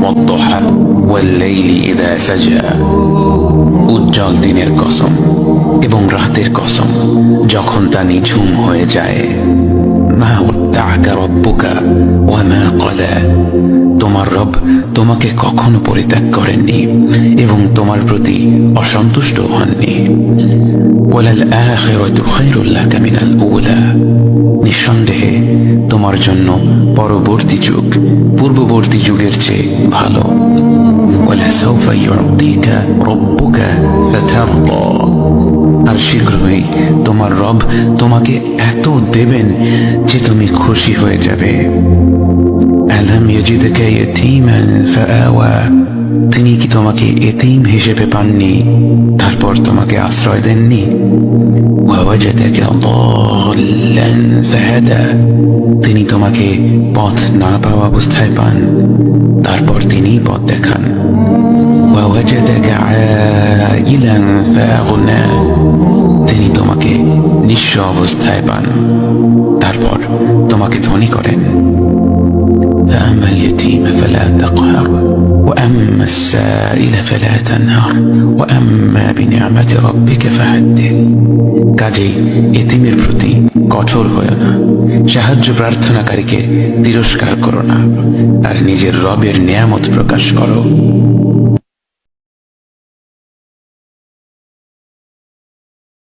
والضحى والليل إذا سجى উজ্জ্বল দিনের কসম এবং রাতের কসম যখন তা নিঝুম হয়ে যায়। মা ওয়াদ্দাআকা রাব্বুকা ওয়া মা ক্বালা, তোমার রব তোমাকে কখনো পরিত্যাগ করেননি এবং তোমার প্রতি অসন্তুষ্ট হননি। ওয়ালাল আখিরাতু খায়রুল লাকা মিনাল উলা, নিঃসন্দেহে তোমার জন্য পরবর্তী যুগ পূর্ববর্তী যুগের চেয়ে ভালো। ওয়ালাসাউফা ইউতিকা রাব্বুকা ফাতারদা, আর শীঘ্রই তোমার রব তোমাকে এত দেবেন যে তুমি খুশি হয়ে যাবে। আলাম ইয়াজিদকা ইয়াতীমান ফাআওয়া, তিনি কি তোমাকে এতিম হিসেবে পাননি তারপর তোমাকে আশ্রয় দেননি? ওয়াওয়াজাদাকা দাল্লান ফাহাদা, তিনি তোমাকে পথ না পাওয়া অবস্থায় পান তারপর তিনি পথ দেখান। ওয়াওয়াজাদাকা আইলান ফাআগনা, তিনি তোমাকে নিঃস্ব অবস্থায় পান তারপর তোমাকে ধনী করেন। فأما اليتيم فلا تقهر وأما السائل فلا تنهر وأما بنعمة ربك فحدث, কাজেই এতিমের প্রতি কঠোর হয়ো না, সাহায্য প্রার্থনাকারীকে তিরস্কার করো না, আর নিজের রবের নিয়ামত প্রকাশ করো।